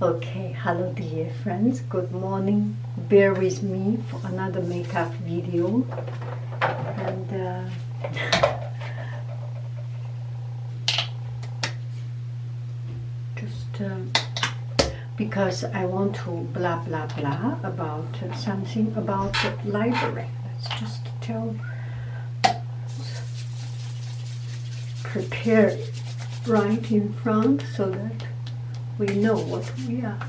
Okay, hello dear friends, good morning. Bear with me for another makeup video. And because I want to blah blah blah about something about the library. Let's just prepare it right in front so that we know what we are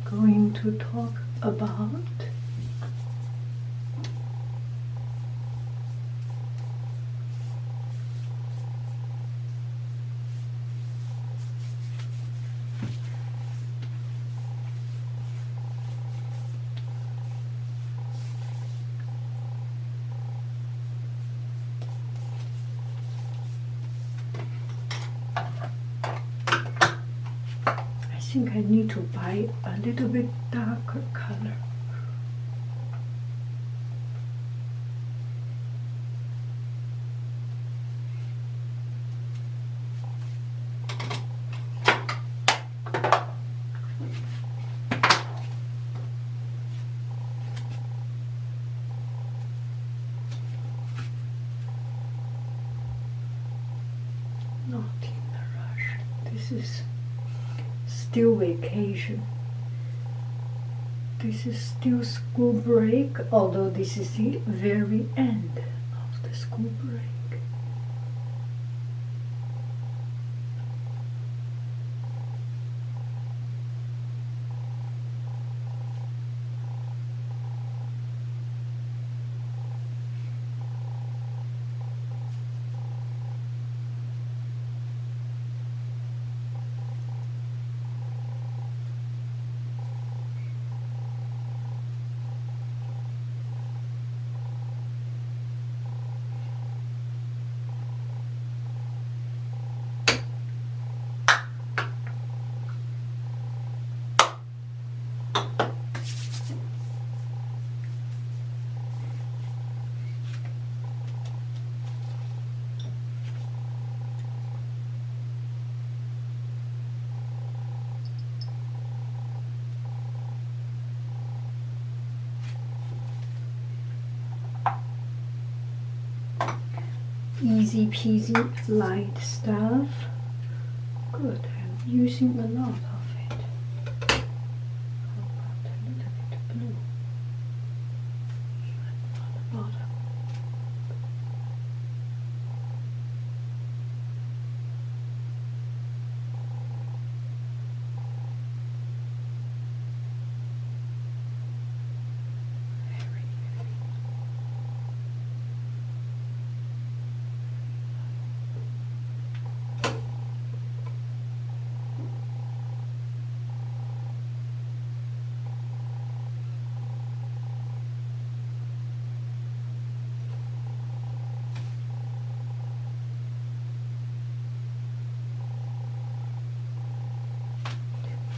going to talk about. I think I need to buy a little bit darker color. Not in a rush. This is still vacation. This is still school break, although this is the very end of the school break. Easy peasy light stuff. Good, I'm using a lot of it. How about a little bit of blue? Even on the bottom.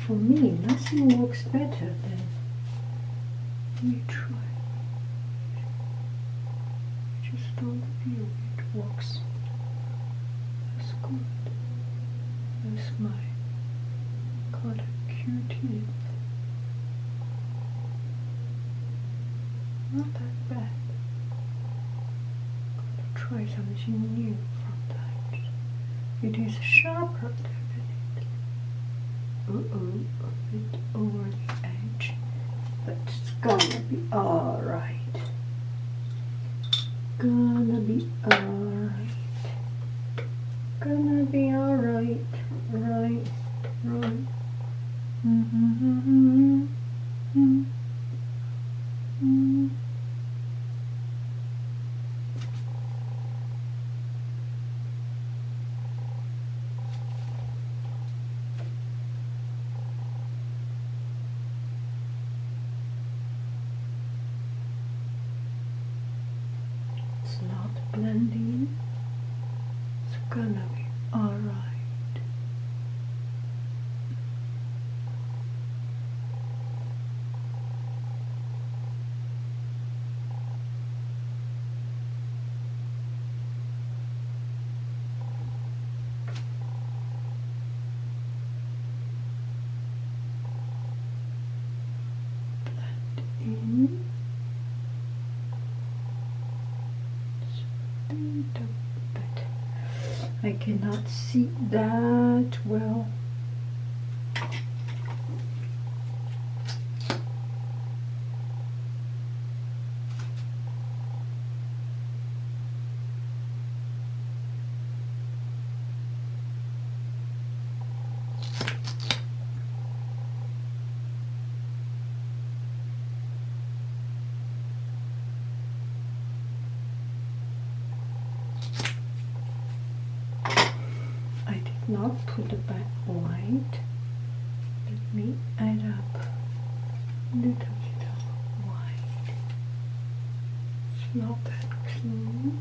For me, nothing works better than we try. Just don't feel it works as good as my color Q-tip. Not that bad. Gotta try something new sometimes. It is sharper than a bit over the edge, but it's gonna be alright. Gonna be alright. Gonna be alright. Right. Not blending. I cannot see that well. Not put the white. Let me add up a little bit of white. It's not that clean.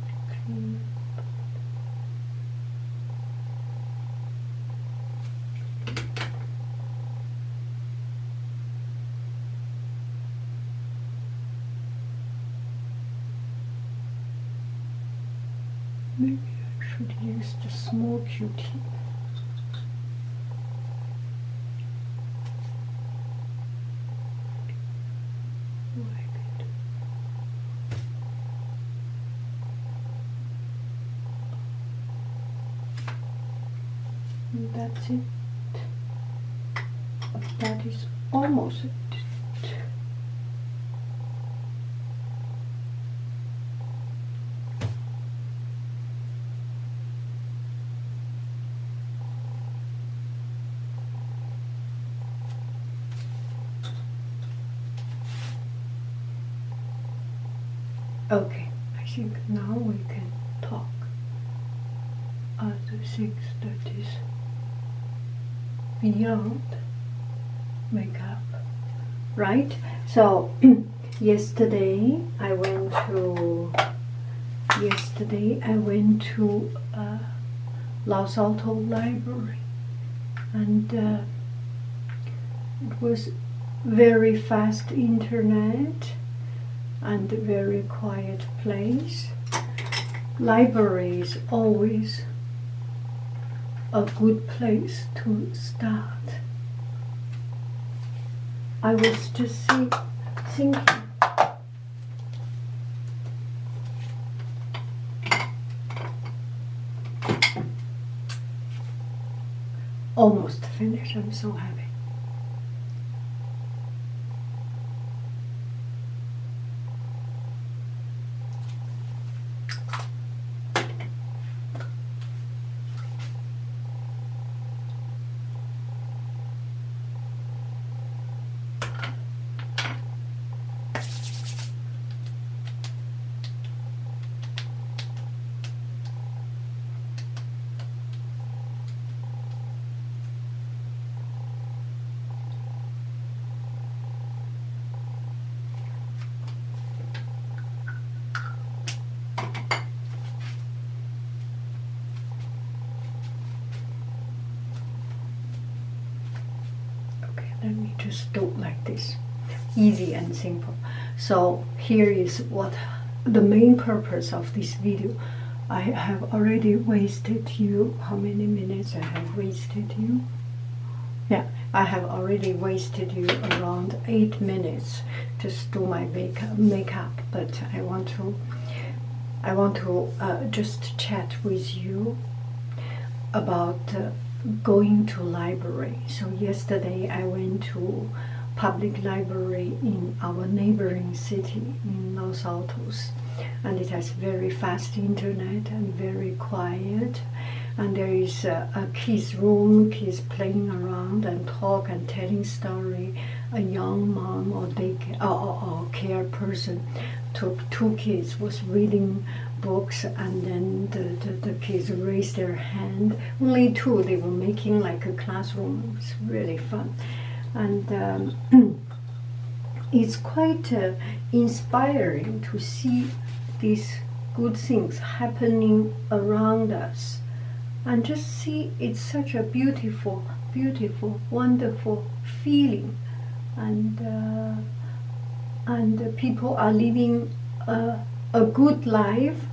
Maybe I should use the small Q-tip. And that's it. That is almost it. Okay, I think now we can talk other things that is beyond makeup, right? So yesterday I went to Los Altos Library, and it was very fast internet and a very quiet place. Library is always a good place to start. I was just thinking almost finished. I'm so happy. Let me just do it like this, easy and simple. So here is what the main purpose of this video. I have already wasted you, how many minutes I have wasted you? Yeah, I have already wasted you around 8 minutes just do my makeup, but I want to just chat with you about going to library. So yesterday I went to public library in our neighboring city in Los Altos, and it has very fast internet and very quiet, and there is a kids room, kids playing around and talk and telling story. A young mom or care person took 2 kids, was reading books, and then the kids raised their hand. Only 2, they were making like a classroom. It was really fun. And it's quite inspiring to see these good things happening around us, and just see it's such a beautiful, wonderful feeling. And people are living a good life,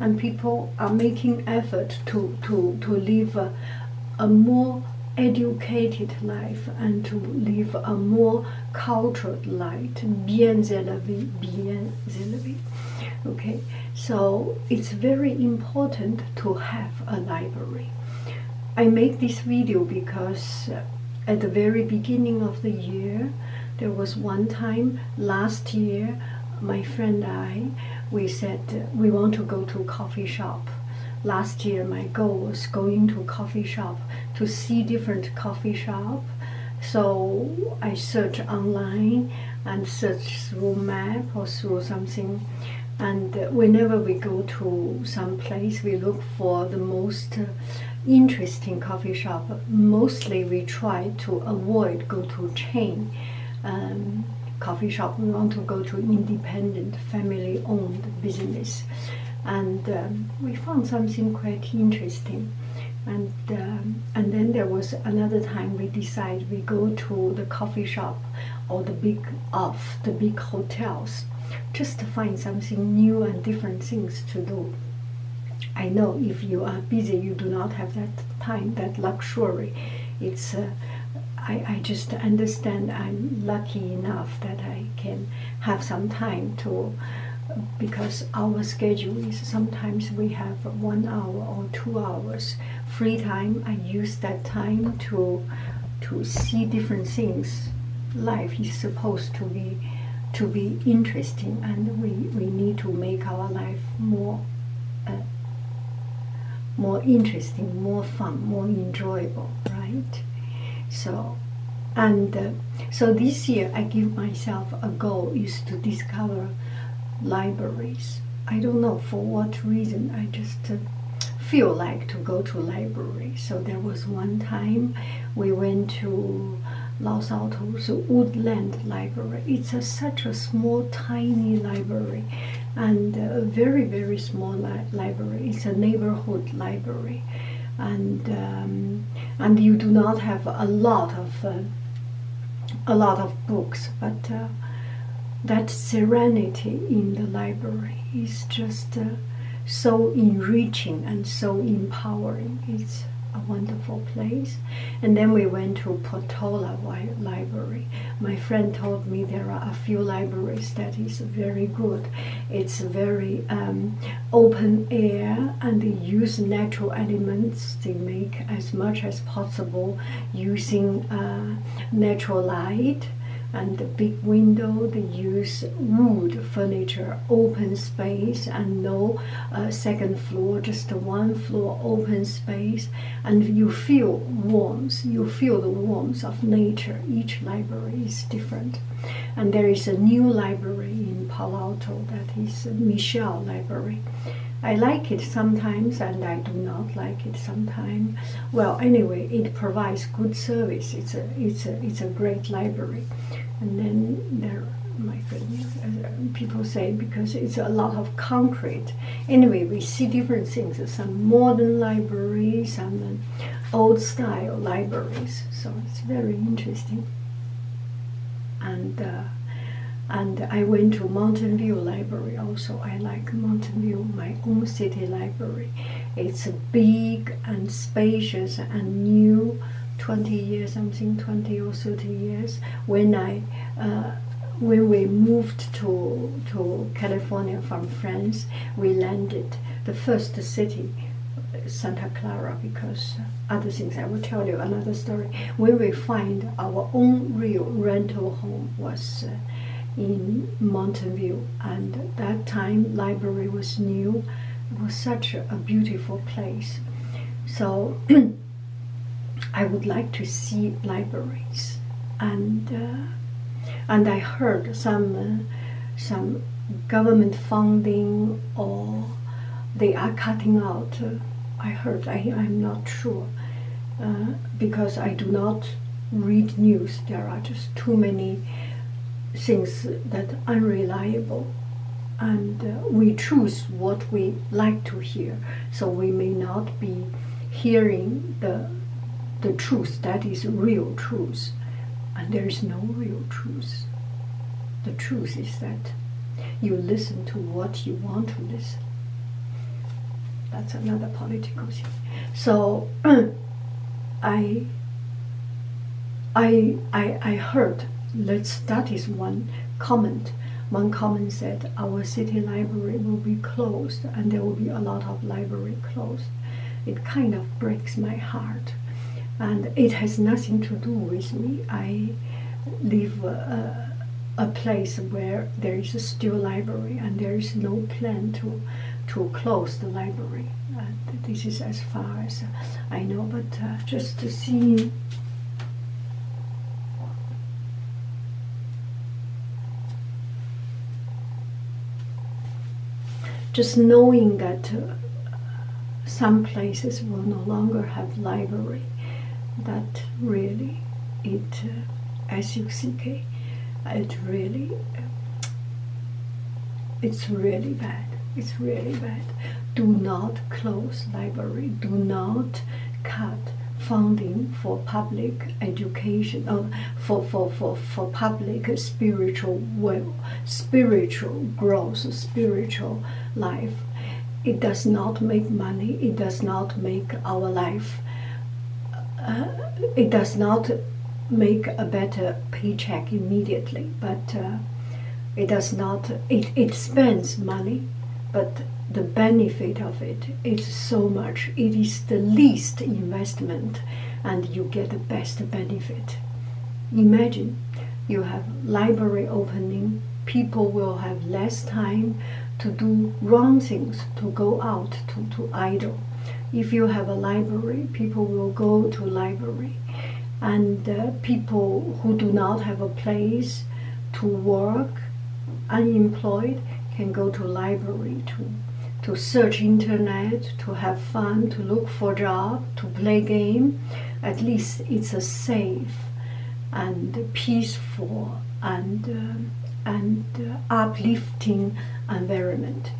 and people are making effort to live a more educated life and to live a more cultured life, bien élevé. Okay, so it's very important to have a library. I make this video because at the very beginning of the year, there was one time last year, my friend and I, we said we want to go to a coffee shop. Last year, my goal was going to a coffee shop to see different coffee shop. So I search online and search through map or through something. And whenever we go to some place, we look for the most interesting coffee shop. Mostly we try to avoid go to chain coffee shop. We want to go to independent, family-owned business. And we found something quite interesting. And then there was another time we decided we go to the coffee shop or the big hotels, just to find something new and different things to do. I know if you are busy, you do not have that time, that luxury. It's I just understand I'm lucky enough that I can have some time to, because our schedule is sometimes we have 1 hour or 2 hours free time. I use that time to see different things. Life is supposed to be interesting, and we need to make our life more interesting, more fun, more enjoyable, right? So this year I give myself a goal is to discover libraries. I don't know for what reason, I just feel like to go to library. So there was one time we went to Los Altos Woodland Library. It's such a small, tiny library, and a very, very small library. It's a neighborhood library, and you do not have a lot of books, but that serenity in the library is just so enriching and so empowering. It's a wonderful place. And then we went to Portola Library. My friend told me there are a few libraries that is very good. It's very open air, and they use natural elements. They make as much as possible using natural light. And the big window, they use wood furniture, open space, and no second floor, just one floor open space. And you feel warmth, you feel the warmth of nature. Each library is different. And there is a new library in Palo Alto that is Michelle Library. I like it sometimes and I do not like it sometimes. Well, anyway, it provides good service. It's a great library. And then there, my friend, people say because it's a lot of concrete. Anyway, we see different things. Some modern libraries, some old style libraries. So it's very interesting. And I went to Mountain View Library also. I like Mountain View, my own city library. It's big and spacious and new, 20 years, something, 20 or 30 years. When we moved to California from France, we landed the first city, Santa Clara, because other things I will tell you another story. When we find our own real rental home was in Mountain View, and that time library was new. It was such a beautiful place. So I would like to see libraries, and I heard some government funding, or they are cutting out. I heard. I'm not sure because I do not read news. There are just too many things that are unreliable, and we choose what we like to hear, so we may not be hearing the truth that is real truth, and there is no real truth. The truth is that you listen to what you want to listen. That's another political thing. So I heard, that is one comment. one comment said our city library will be closed and there will be a lot of library closed. It kind of breaks my heart, and it has nothing to do with me. I live a place where there is still library and there is no plan to close the library. This is as far as I know, but just to see just knowing that some places will no longer have library, that really, S-U-C-K, it's really bad. It's really bad. Do not close library. Do not cut funding for public education, for public spiritual growth, spiritual life. It does not make money. It does not make our life. It does not make a better paycheck immediately, but it does not. It spends money, but the benefit of it is so much. It is the least investment, and you get the best benefit. Imagine you have library opening. People will have less time to do wrong things, to go out, to idle. If you have a library, people will go to library, and people who do not have a place to work, unemployed, can go to library to search internet, to have fun, to look for job, to play game. At least it's a safe and peaceful and uplifting environment.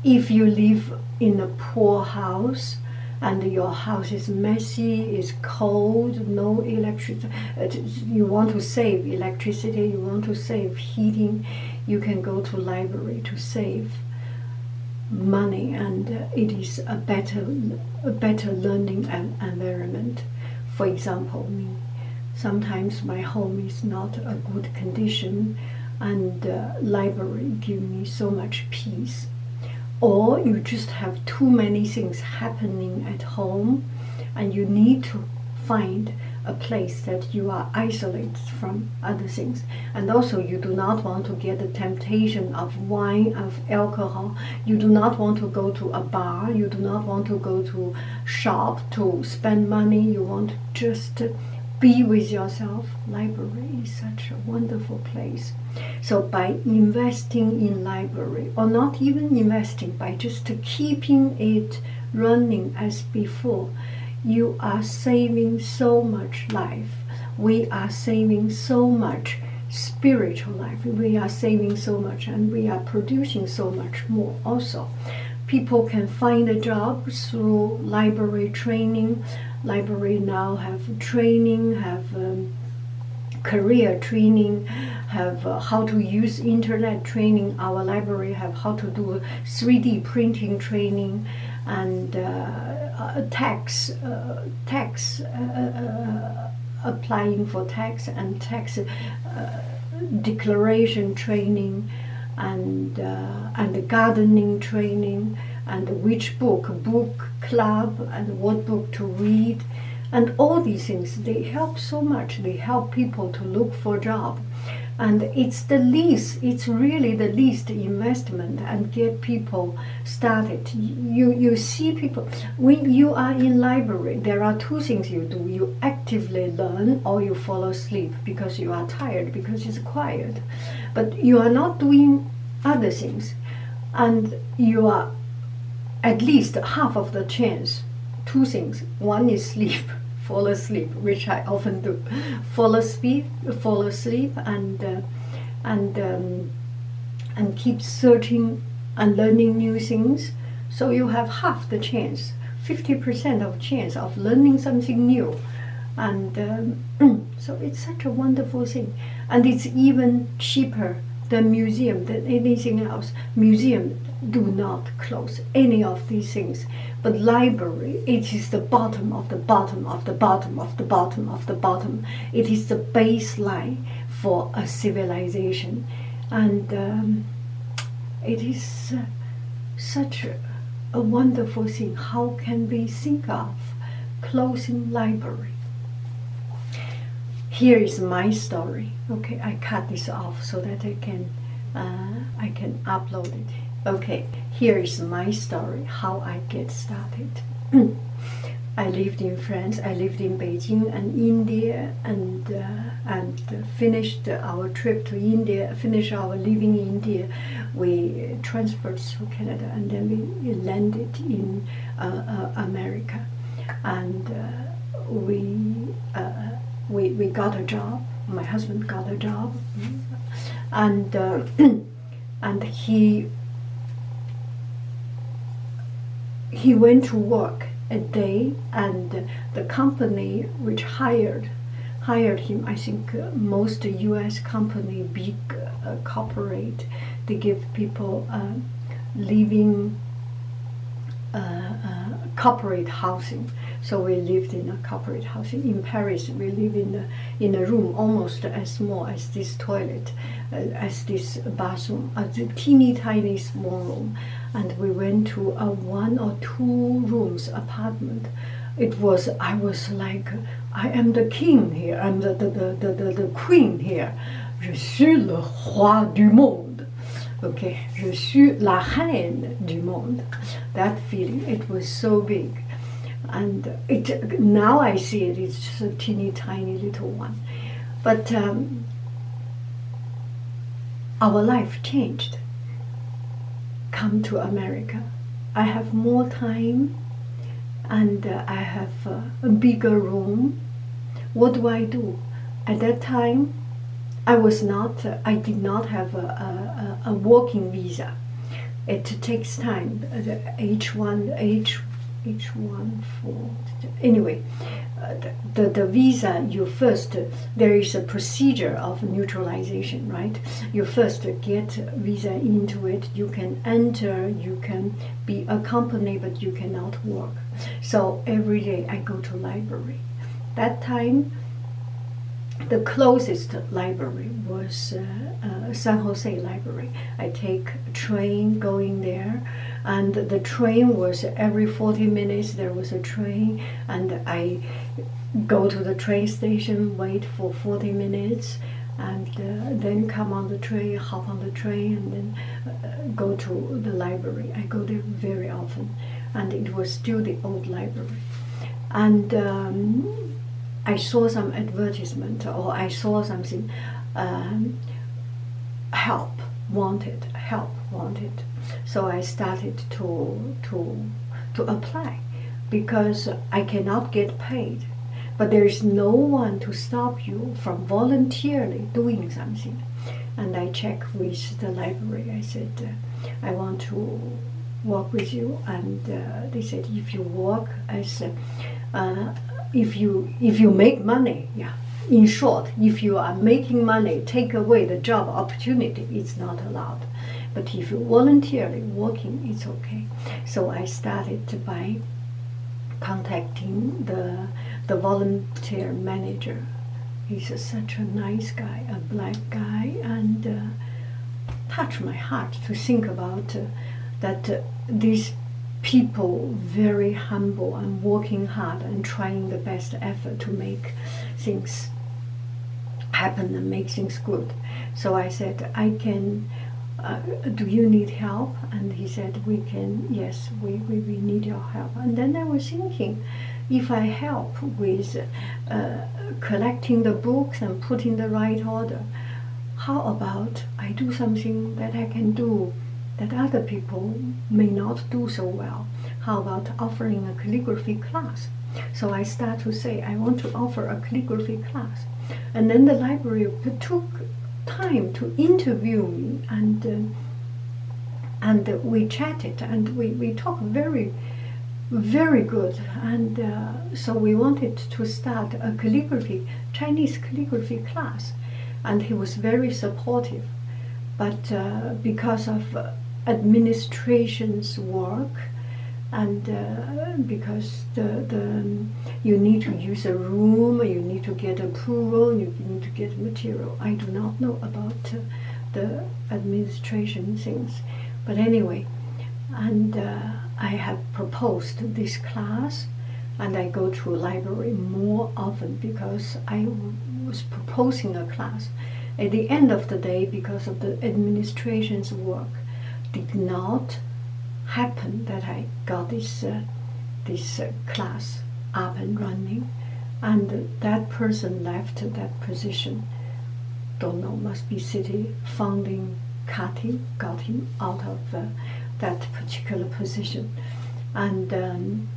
If you live in a poor house and your house is messy, is cold, no electricity, you want to save electricity, you want to save heating, you can go to library to save money, and it is a better learning environment. For example, me, sometimes my home is not a good condition, and library give me so much peace. Or you just have too many things happening at home, and you need to find a place that you are isolated from other things. And also you do not want to get the temptation of wine, of alcohol. You do not want to go to a bar. You do not want to go to shop to spend money. You want to just be with yourself. Library is such a wonderful place. So by investing in library, or not even investing, by just keeping it running as before, you are saving so much life. We are saving so much spiritual life. We are saving so much, and we are producing so much more also. People can find a job through library training. Library now have training, have career training, have how to use internet training. Our library have how to do 3D printing training, and tax applying for tax and tax declaration training, and the gardening training, and which book club, and what book to read. And all these things, they help so much. They help people to look for a job. And it's really the least investment, and get people started. You see people, when you are in library, there are two things you do. You actively learn, or you fall asleep because you are tired, because it's quiet. But you are not doing other things. And you are at least half of the chance. Two things. One is sleep, fall asleep, which I often do. Fall asleep, and keep searching and learning new things. So you have half the chance, 50% of chance of learning something new. And so it's such a wonderful thing. And it's even cheaper than museum, than anything else. Museum do not close any of these things. But library, it is the bottom of the bottom of the bottom of the bottom of the bottom. It is the baseline for a civilization. And it is such a wonderful thing. How can we think of closing library? Here is my story. Okay, I cut this off so that I can upload it. Okay, here is my story, how I get started. I lived in France, I lived in Beijing and India, and finished our trip to India, finished our living in India. We transferred to Canada, and then we landed in America. And we got a job. My husband got a job, and and he went to work a day, and the company which hired him, I think most U.S. company, big corporate, they give people living corporate housing. So we lived in a corporate housing in Paris. We live in a room almost as small as this toilet, as this bathroom, a teeny tiny small room. And we went to a 1 or 2 rooms apartment. I was like, I am the king here. I'm the queen here. Je suis le roi du monde. Okay, je suis la reine du monde. That feeling, it was so big. And now I see it, it's just a teeny tiny little one. But our life changed. Come to America. I have more time, and I have a bigger room. What do? At that time, I did not have a working visa. It takes time. H1 for anyway. The visa, you first, there is a procedure of neutralization, right? You first get visa into it, you can enter, you can be a company, but you cannot work. So every day I go to library. That time, the closest library was San Jose Library. I take a train going there, and the train was every 40 minutes there was a train, and I go to the train station, wait for 40 minutes, and then come on the train, hop on the train, and then go to the library. I go there very often, and it was still the old library. And I saw some advertisement, or I saw something, help wanted. So I started to apply, because I cannot get paid, but there is no one to stop you from voluntarily doing something. And I checked with the library. I said, I want to work with you, and they said, if you work as if you make money, yeah. In short, if you are making money, take away the job opportunity, it's not allowed. But if you voluntarily working, it's okay. So I started by contacting the volunteer manager. He's such a nice guy, a black guy, and touched my heart to think about that these people very humble and working hard and trying the best effort to make things happen and make things good. So I said, I can, do you need help? And he said, we can, yes, we need your help. And then I was thinking, if I help with collecting the books and putting the right order, how about I do something that I can do that other people may not do so well? How about offering a calligraphy class? So I start to say, I want to offer a calligraphy class. And then the library took time to interview me, and we chatted, and we talked very, very good. And so we wanted to start a Chinese calligraphy class, and he was very supportive. But because of administration's work, and because you need to use a room, you need to get approval, you need to get material. I do not know about the administration things. But anyway, and I have proposed this class, and I go to a library more often because I was proposing a class. At the end of the day, because of the administration's work, did not happen that I got this class up and running, and that person left that position. Don't know, must be city funding cutting got him out of that particular position. And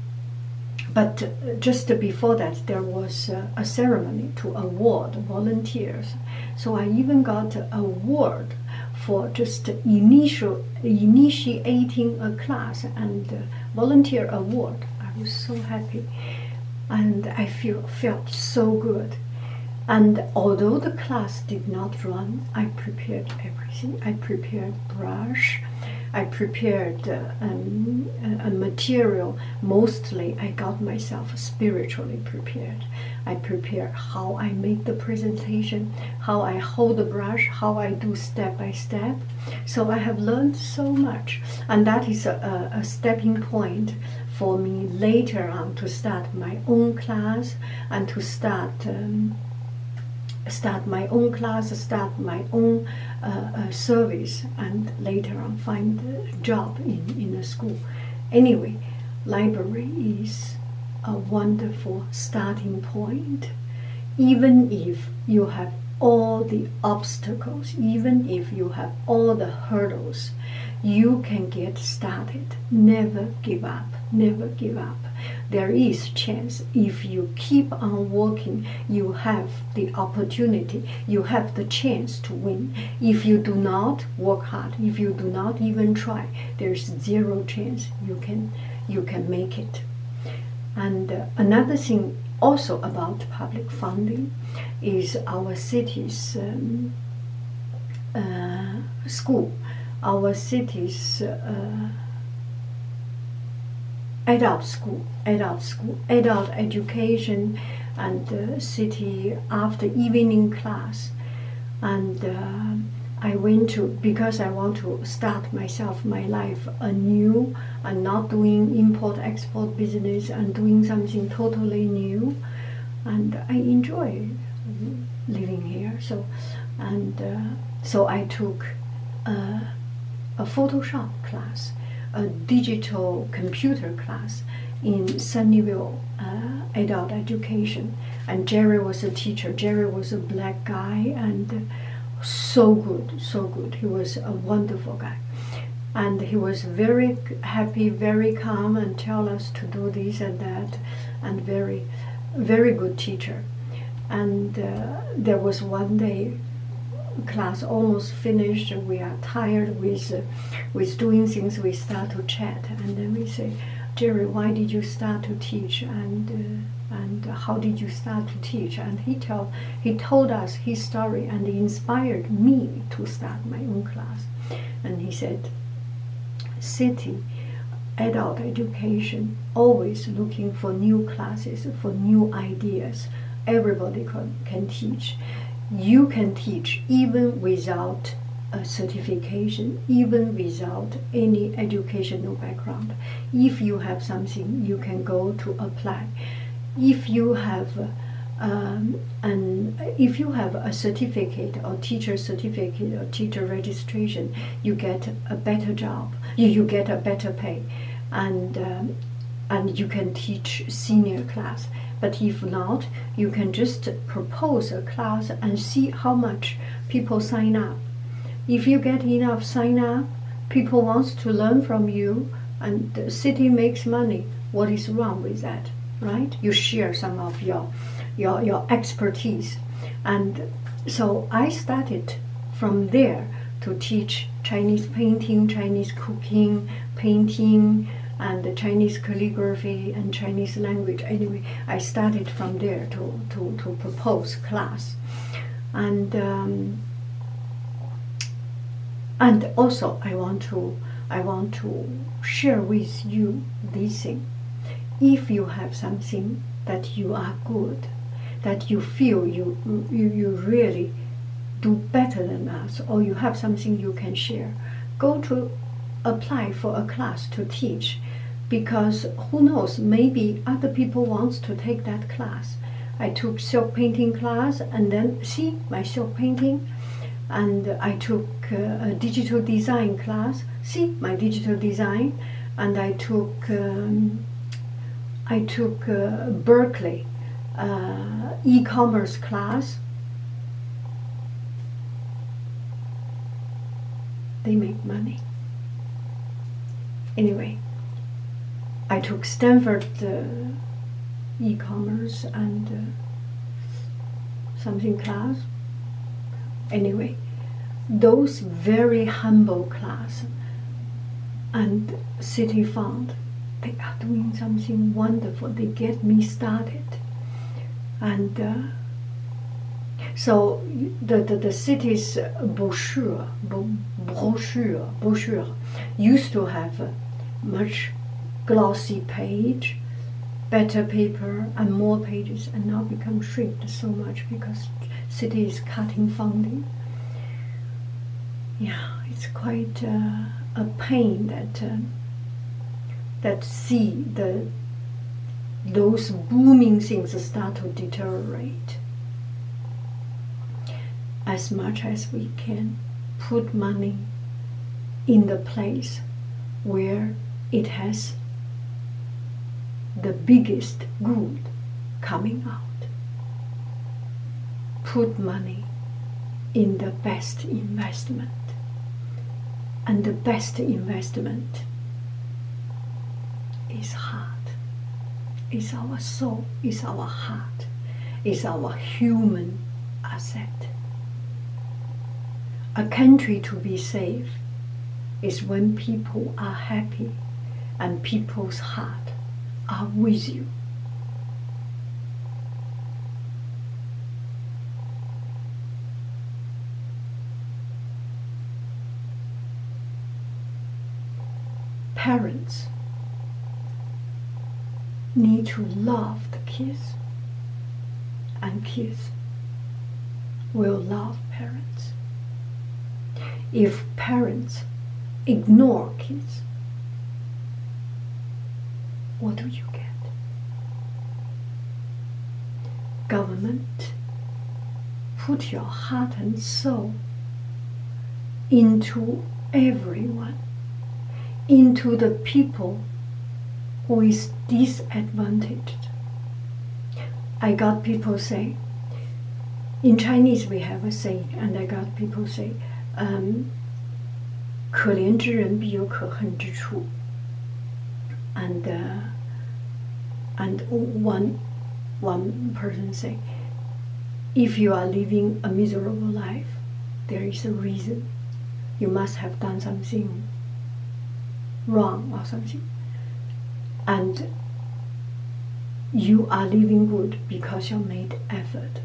but just before that, there was a ceremony to award volunteers. So I even got an award for just initiating a class, and volunteer award. I was so happy, and I felt so good. And although the class did not run, I prepared everything. I prepared brush, I prepared a material. Mostly I got myself spiritually prepared. I prepared how I make the presentation, how I hold the brush, how I do step by step. So I have learned so much, and that is a stepping point for me later on to start my own class and to start my own class, start my own service, and later on find a job in a school. Anyway, library is a wonderful starting point. Even if you have all the obstacles, even if you have all the hurdles, you can get started. Never give up, never give up. There is chance. If you keep on working, you have the opportunity, you have the chance to win. If you do not work hard, if you do not even try, there's zero chance you can make it. And another thing also about public funding is our city's school, our city's adult education, and city after evening class. And I went to, because I want to start my life anew, and not doing import-export business, and doing something totally new. And I enjoy living here. So I took a Photoshop class, a digital computer class in Sunnyvale adult education. And Jerry was a teacher. Jerry was a black guy, and so good. He was a wonderful guy. And he was very happy, very calm, and tell us to do this and that, and very, very good teacher. And there was one day, class almost finished, we are tired with doing things, we start to chat, and then we say, Jerry, why did you start to teach, and how did you start to teach? And he told us his story, and it inspired me to start my own class. And he said, city adult education, always looking for new classes, for new ideas. Everybody can teach. You can teach even without a certification, even without any educational background. If you have something, you can go to apply. If you have a certificate or teacher certificate or teacher registration, you get a better job. You get a better pay, and you can teach senior class. But if not, you can just propose a class and see how much people sign up. If you get enough sign up, people want to learn from you, and the city makes money. What is wrong with that, right? You share some of your expertise. And so I started from there to teach Chinese painting, Chinese cooking, painting, and Chinese calligraphy and Chinese language. Anyway, I started from there to propose class. And also I want to share with you this thing. If you have something that you are good, that you feel you really do better better than us, or you have something you can share, go to apply for a class to teach, because who knows, maybe other people wants to take that class. I took silk painting class, and then see my silk painting, and I took a digital design class, see my digital design, and I took Berkeley e-commerce class. They make money. Anyway, I took Stanford e-commerce and something class. Anyway, those very humble class and City Fund, they are doing something wonderful. They get me started. And so the city's brochure used to have a much glossy page, better paper, and more pages, and now become shrinked so much because city is cutting funding. Yeah, it's quite a pain that see those booming things start to deteriorate. As much as we can put money in the place where it has the biggest good coming out. Put money in the best investment. And the best investment is heart, is our soul, is our heart, is our human asset. A country to be safe is when people are happy and people's heart are with you. Parents need to love the kids, and kids will love parents. If parents ignore kids, what do you get? Government, put your heart and soul into everyone, into the people who is disadvantaged. I got people say, in Chinese we have a saying, and I got people say, 可怜之人必有可恨之处. And one person say, if you are living a miserable life, there is a reason. You must have done something wrong or something. And you are living good because you made effort.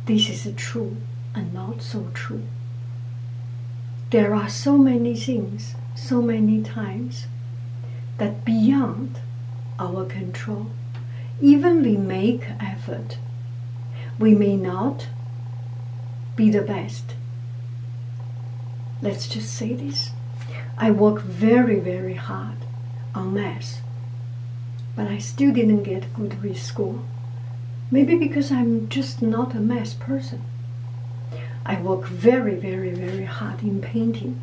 This is true and not so true. There are so many things, so many times, that beyond our control. Even we make effort, we may not be the best. Let's just say this. I work very, very hard on math, but I still didn't get good with school. Maybe because I'm just not a math person. I work very, very, very hard in painting,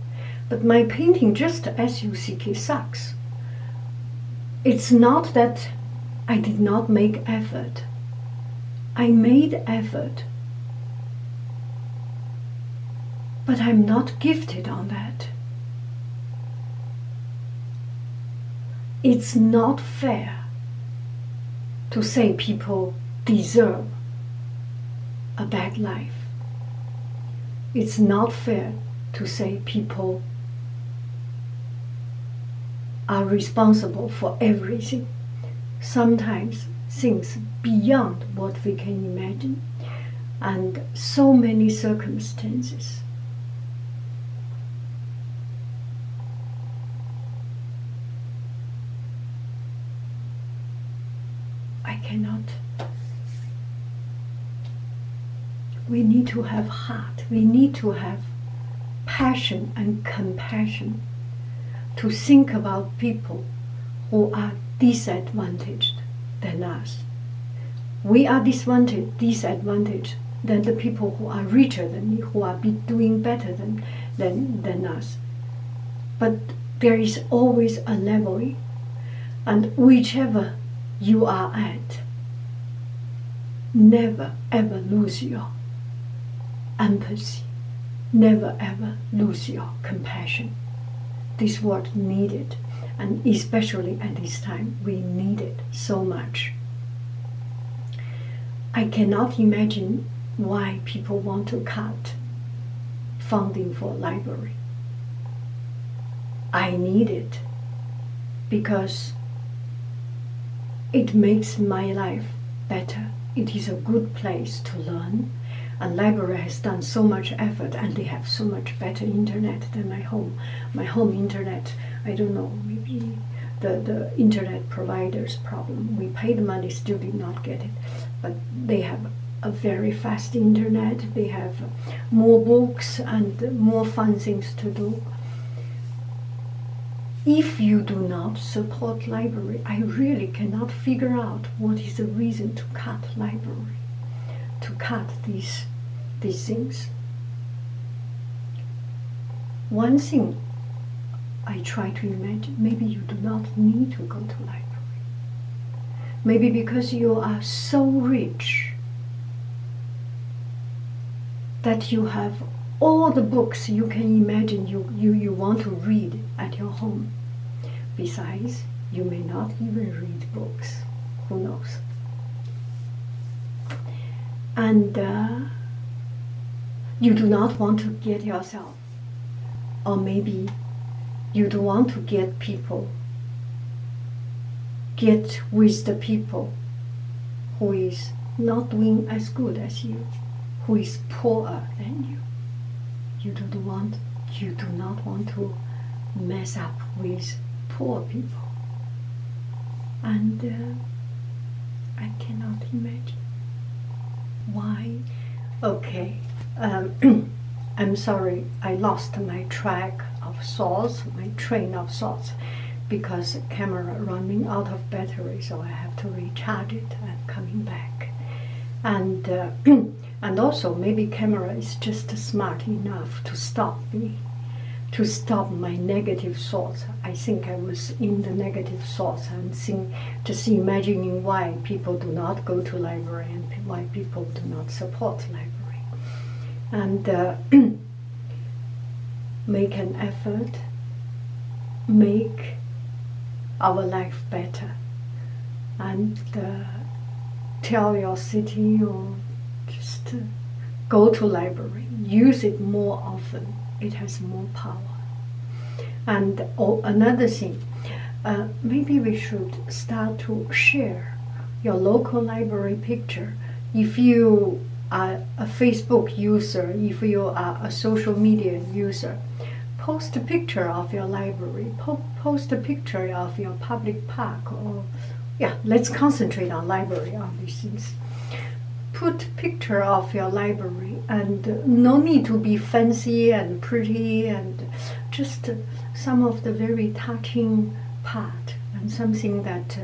but my painting just SUCK sucks. It's not that I did not make effort. I made effort, but I'm not gifted on that. It's not fair to say people deserve a bad life. It's not fair to say people are responsible for everything. Sometimes things beyond what we can imagine, and so many circumstances. I cannot We need to have heart. We need to have passion and compassion to think about people who are disadvantaged than us. We are disadvantaged than the people who are richer than me, who are doing better than us. But there is always a leveling, and whichever you are at, never ever lose your empathy, never ever lose your compassion. This word needed, and especially at this time, we need it so much. I cannot imagine why people want to cut funding for library. I need it because it makes my life better. It is a good place to learn, and library has done so much effort, and they have so much better internet than my home. My home internet, I don't know, maybe the internet provider's problem. We paid money, still did not get it, but they have a very fast internet. They have more books and more fun things to do. If you do not support library, I really cannot figure out what is the reason to cut library, to cut these things. One thing I try to imagine, maybe you do not need to go to library. Maybe because you are so rich that you have all the books you can imagine you want to read at your home. Besides, you may not even read books. Who knows? And you do not want to get yourself, or maybe you don't want to get with the people who is not doing as good as you, who is poorer than you. You do not want to mess up with poor people. And I cannot imagine why. Okay, I'm sorry, I lost my track of thoughts, my train of thoughts, because the camera running out of battery, so I have to recharge it and coming back. And and also maybe camera is just smart enough to stop me, to stop my negative thoughts. I think I was in the negative thoughts and just imagining why people do not go to library and why people do not support library. And make an effort, make our life better, and tell your city or just go to library, use it more often. It has more power. And another thing, maybe we should start to share your local library picture. If you are a Facebook user, if you are a social media user, post a picture of your library, post a picture of your public park, or let's concentrate on library, on these things. Put picture of your library, and no need to be fancy and pretty, and just some of the very touching part, and something that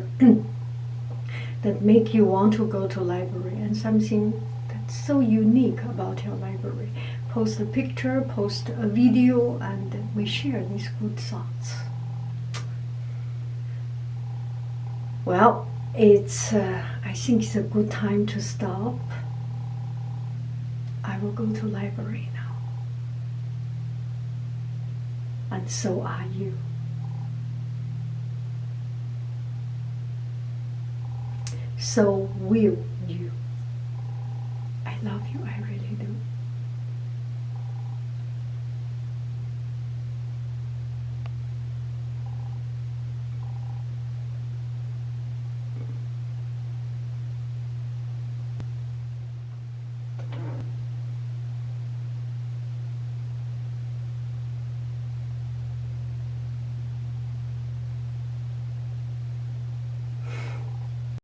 that make you want to go to library, and something that's so unique about your library. Post a picture, post a video, and we share these good thoughts. Well, I think it's a good time to stop. I will go to library now. And so are you. So will